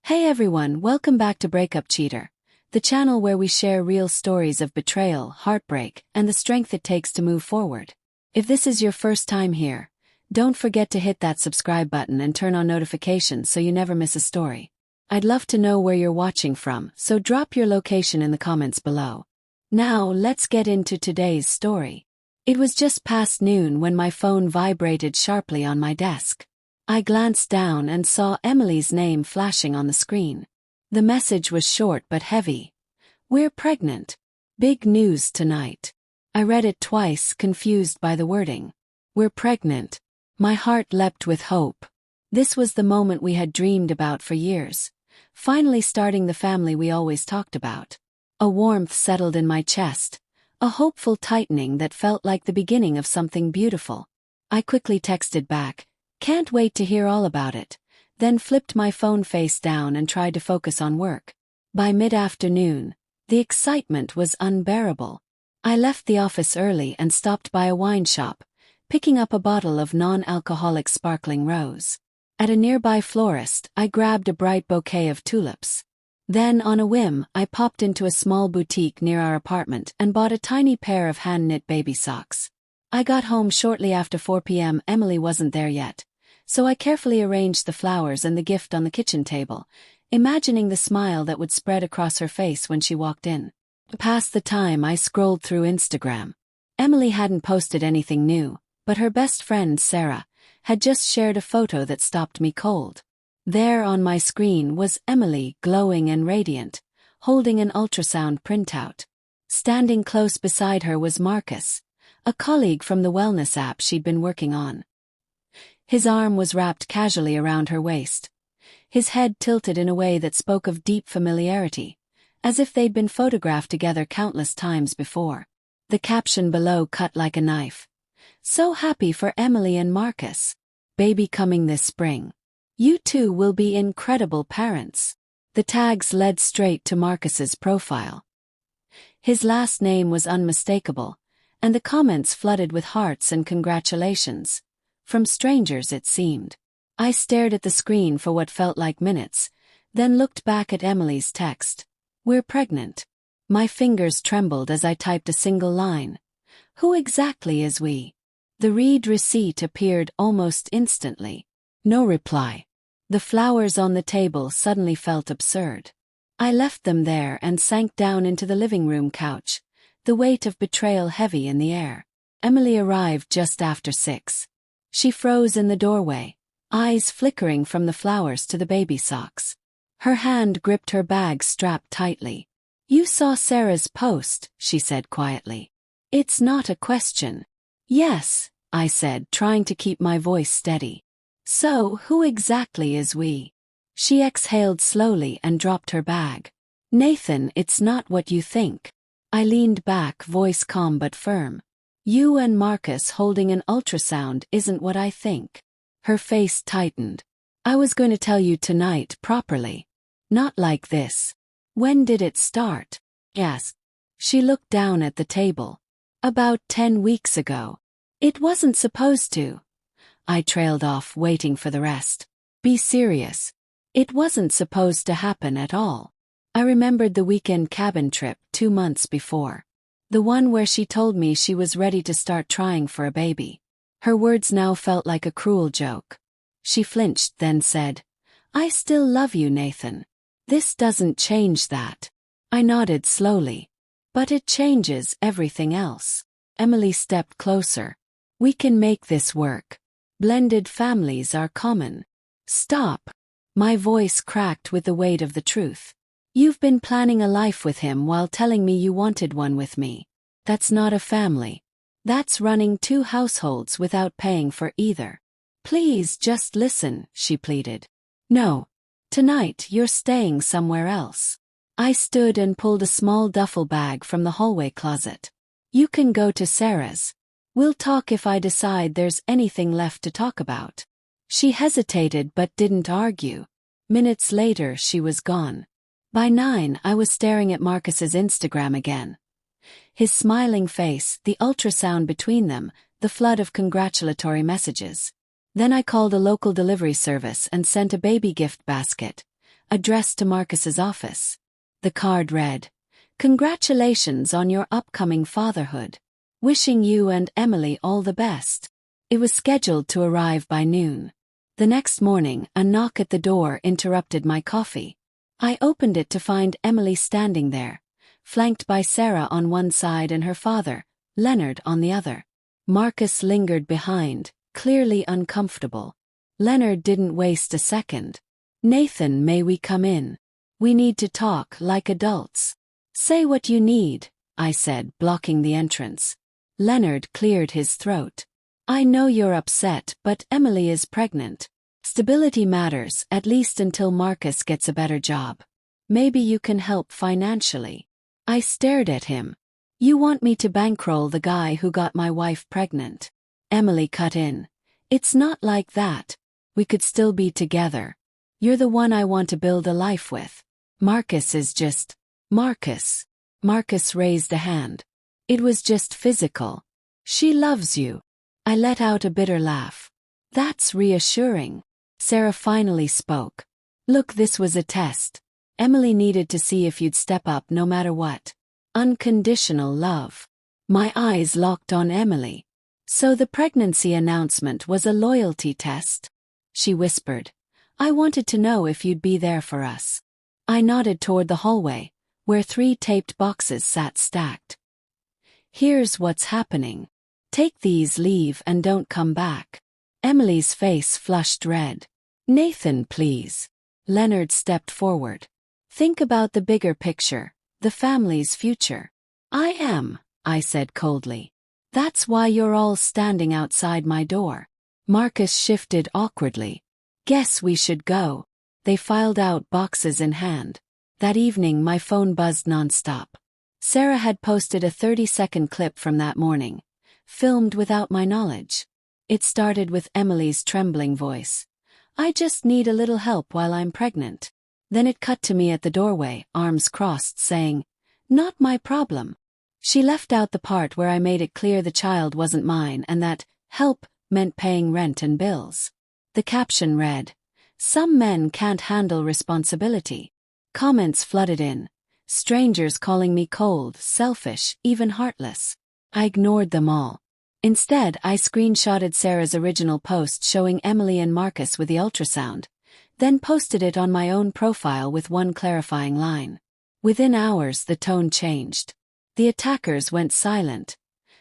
Hey everyone, welcome back to Breakup Cheater, the channel where we share real stories of betrayal, heartbreak, and the strength it takes to move forward. If this is your first time here, don't forget to hit that subscribe button and turn on notifications so you never miss a story. I'd love to know where you're watching from, so drop your location in the comments below. Now, let's get into today's story. It was just past noon when my phone vibrated sharply on my desk. I glanced down and saw Emily's name flashing on the screen. The message was short but heavy. "We're pregnant. Big news tonight." I read it twice, confused by the wording. "We're pregnant." My heart leapt with hope. This was the moment we had dreamed about for years. Finally starting the family we always talked about. A warmth settled in my chest, a hopeful tightening that felt like the beginning of something beautiful. I quickly texted back, "Can't wait to hear all about it," then flipped my phone face down and tried to focus on work. By mid-afternoon, the excitement was unbearable. I left the office early and stopped by a wine shop, picking up a bottle of non-alcoholic sparkling rose. At a nearby florist, I grabbed a bright bouquet of tulips. Then, on a whim, I popped into a small boutique near our apartment and bought a tiny pair of hand-knit baby socks. I got home shortly after 4 p.m. Emily wasn't there yet, so I carefully arranged the flowers and the gift on the kitchen table, imagining the smile that would spread across her face when she walked in. Past the time, I scrolled through Instagram. Emily hadn't posted anything new, but her best friend, Sarah, had just shared a photo that stopped me cold. There on my screen was Emily, glowing and radiant, holding an ultrasound printout. Standing close beside her was Marcus, a colleague from the wellness app she'd been working on. His arm was wrapped casually around her waist. His head tilted in a way that spoke of deep familiarity, as if they'd been photographed together countless times before. The caption below cut like a knife. "So happy for Emily and Marcus. Baby coming this spring. You two will be incredible parents." The tags led straight to Marcus's profile. His last name was unmistakable, and the comments flooded with hearts and congratulations. From strangers, it seemed. I stared at the screen for what felt like minutes, then looked back at Emily's text. "We're pregnant." My fingers trembled as I typed a single line. "Who exactly is we?" The read receipt appeared almost instantly. No reply. The flowers on the table suddenly felt absurd. I left them there and sank down into the living room couch, the weight of betrayal heavy in the air. Emily arrived just after 6. She froze in the doorway, eyes flickering from the flowers to the baby socks. Her hand gripped her bag strapped tightly. "You saw Sarah's post," she said quietly. "It's not a question." "Yes," I said, trying to keep my voice steady. "So, who exactly is we?" She exhaled slowly and dropped her bag. "Nathan, it's not what you think." I leaned back, voice calm but firm. "You and Marcus holding an ultrasound isn't what I think." Her face tightened. "I was going to tell you tonight properly. Not like this." "When did it start?" Yes. She looked down at the table. "About 10 weeks ago." "It wasn't supposed to." I trailed off, waiting for the rest. "Be serious." "It wasn't supposed to happen at all." I remembered the weekend cabin trip 2 months before. The one where she told me she was ready to start trying for a baby. Her words now felt like a cruel joke. She flinched, then said, "I still love you, Nathan. This doesn't change that." I nodded slowly. "But it changes everything else." Emily stepped closer. "We can make this work. Blended families are common." "Stop." My voice cracked with the weight of the truth. "You've been planning a life with him while telling me you wanted one with me. That's not a family. That's running 2 households without paying for either." "Please just listen," she pleaded. "No. Tonight you're staying somewhere else." I stood and pulled a small duffel bag from the hallway closet. "You can go to Sarah's. We'll talk if I decide there's anything left to talk about." She hesitated but didn't argue. Minutes later she was gone. By 9 I was staring at Marcus's Instagram again. His smiling face, the ultrasound between them, the flood of congratulatory messages. Then I called a local delivery service and sent a baby gift basket, addressed to Marcus's office. The card read, "Congratulations on your upcoming fatherhood. Wishing you and Emily all the best." It was scheduled to arrive by noon. The next morning, a knock at the door interrupted my coffee. I opened it to find Emily standing there, flanked by Sarah on one side and her father, Leonard, on the other. Marcus lingered behind, clearly uncomfortable. Leonard didn't waste a second. "Nathan, may we come in? We need to talk like adults." "Say what you need," I said, blocking the entrance. Leonard cleared his throat. "I know you're upset, but Emily is pregnant. Stability matters, at least until Marcus gets a better job. Maybe you can help financially." I stared at him. "You want me to bankroll the guy who got my wife pregnant?" Emily cut in. "It's not like that. We could still be together. You're the one I want to build a life with. Marcus is just..." "Marcus." Marcus raised a hand. "It was just physical. She loves you." I let out a bitter laugh. "That's reassuring." Sarah finally spoke. "Look, this was a test. Emily needed to see if you'd step up no matter what. Unconditional love." My eyes locked on Emily. "So the pregnancy announcement was a loyalty test?" She whispered. "I wanted to know if you'd be there for us." I nodded toward the hallway, where 3 taped boxes sat stacked. "Here's what's happening. Take these, leave, and don't come back." Emily's face flushed red. "Nathan, please." Leonard stepped forward. "Think about the bigger picture, the family's future." "I am," I said coldly. "That's why you're all standing outside my door." Marcus shifted awkwardly. "Guess we should go." They filed out, boxes in hand. That evening my phone buzzed nonstop. Sarah had posted a 30-second clip from that morning, filmed without my knowledge. It started with Emily's trembling voice. "I just need a little help while I'm pregnant." Then it cut to me at the doorway, arms crossed, saying, "Not my problem." She left out the part where I made it clear the child wasn't mine and that help meant paying rent and bills. The caption read, "Some men can't handle responsibility." Comments flooded in. Strangers calling me cold, selfish, even heartless. I ignored them all. Instead, I screenshotted Sarah's original post showing Emily and Marcus with the ultrasound, then posted it on my own profile with one clarifying line. Within hours, the tone changed. The attackers went silent.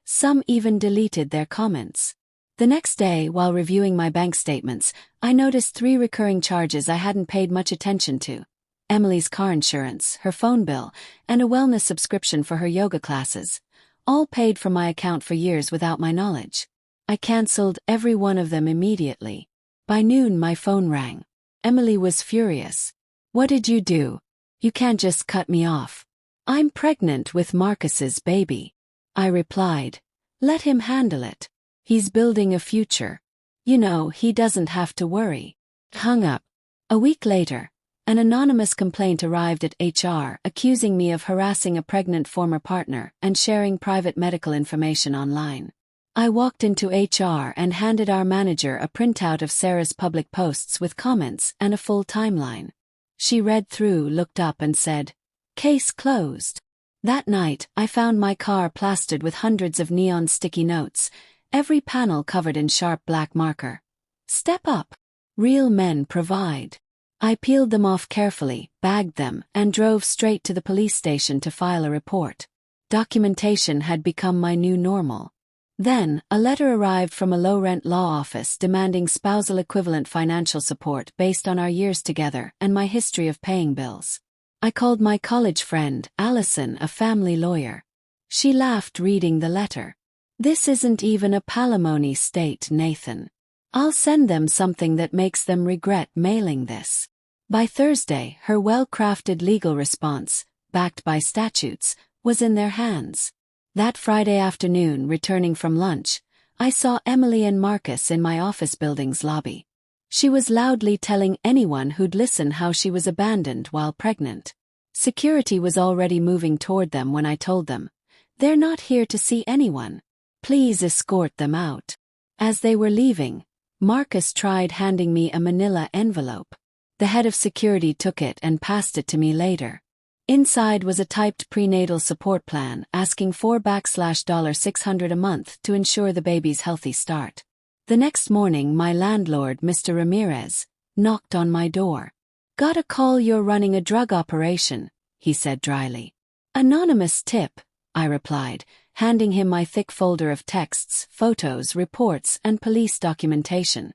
Some even deleted their comments. The next day, while reviewing my bank statements, I noticed 3 recurring charges I hadn't paid much attention to. Emily's car insurance, her phone bill, and a wellness subscription for her yoga classes, all paid from my account for years without my knowledge. I canceled every one of them immediately. By noon, my phone rang. Emily was furious. "What did you do? You can't just cut me off." "I'm pregnant with Marcus's baby." I replied. "Let him handle it. He's building a future. You know, he doesn't have to worry." Hung up. A week later, an anonymous complaint arrived at HR accusing me of harassing a pregnant former partner and sharing private medical information online. I walked into HR and handed our manager a printout of Sarah's public posts with comments and a full timeline. She read through, looked up and said, "Case closed." That night, I found my car plastered with hundreds of neon sticky notes, every panel covered in sharp black marker. "Step up. Real men provide." I peeled them off carefully, bagged them, and drove straight to the police station to file a report. Documentation had become my new normal. Then, a letter arrived from a low-rent law office demanding spousal equivalent financial support based on our years together and my history of paying bills. I called my college friend, Allison, a family lawyer. She laughed reading the letter. "This isn't even a palimony state, Nathan. I'll send them something that makes them regret mailing this." By Thursday, her well-crafted legal response, backed by statutes, was in their hands. That Friday afternoon, returning from lunch, I saw Emily and Marcus in my office building's lobby. She was loudly telling anyone who'd listen how she was abandoned while pregnant. Security was already moving toward them when I told them, "They're not here to see anyone. Please escort them out." As they were leaving, Marcus tried handing me a manila envelope. The head of security took it and passed it to me later. Inside was a typed prenatal support plan asking $4,600 a month to ensure the baby's healthy start. The next morning my landlord, Mr. Ramirez, knocked on my door. "Got a call you're running a drug operation," he said dryly. "Anonymous tip," I replied, handing him my thick folder of texts, photos, reports, and police documentation.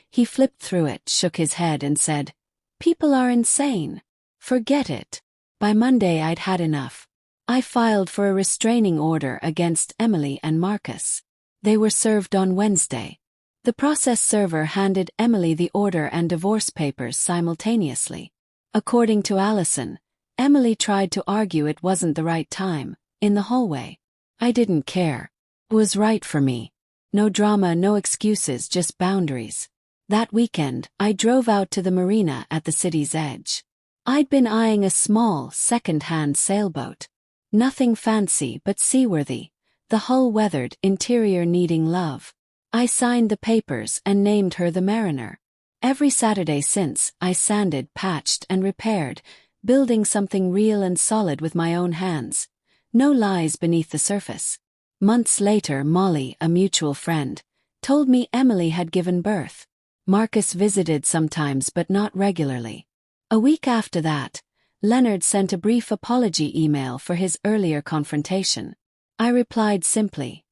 He flipped through it, shook his head and said, "People are insane. Forget it." By Monday I'd had enough. I filed for a restraining order against Emily and Marcus. They were served on Wednesday. The process server handed Emily the order and divorce papers simultaneously. According to Allison, Emily tried to argue it wasn't the right time, in the hallway. I didn't care. It was right for me. No drama, no excuses, just boundaries. That weekend, I drove out to the marina at the city's edge. I'd been eyeing a small, second-hand sailboat. Nothing fancy but seaworthy, the hull weathered, interior needing love. I signed the papers and named her the Mariner. Every Saturday since, I sanded, patched, and repaired, building something real and solid with my own hands. No lies beneath the surface. Months later, Molly, a mutual friend, told me Emily had given birth. Marcus visited sometimes but not regularly. A week after that, Leonard sent a brief apology email for his earlier confrontation. I replied simply,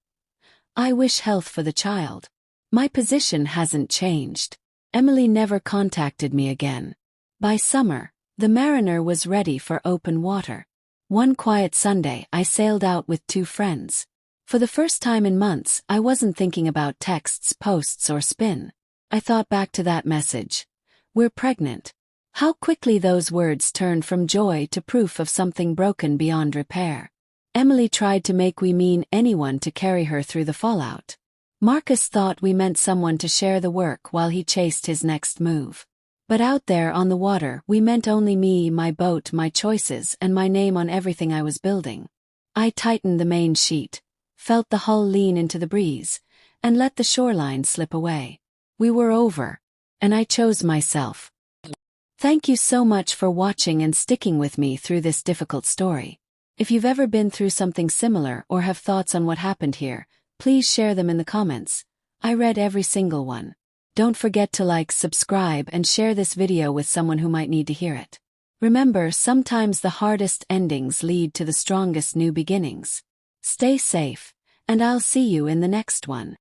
"I wish health for the child. My position hasn't changed." Emily never contacted me again. By summer, the Mariner was ready for open water. One quiet Sunday, I sailed out with 2 friends. For the first time in months, I wasn't thinking about texts, posts, or spin. I thought back to that message. "We're pregnant." How quickly those words turned from joy to proof of something broken beyond repair. Emily tried to make we mean anyone to carry her through the fallout. Marcus thought we meant someone to share the work while he chased his next move. But out there on the water, we meant only me, my boat, my choices, and my name on everything I was building. I tightened the main sheet, felt the hull lean into the breeze, and let the shoreline slip away. We were over, and I chose myself. Thank you so much for watching and sticking with me through this difficult story. If you've ever been through something similar or have thoughts on what happened here, please share them in the comments. I read every single one. Don't forget to like, subscribe, and share this video with someone who might need to hear it. Remember, sometimes the hardest endings lead to the strongest new beginnings. Stay safe, and I'll see you in the next one.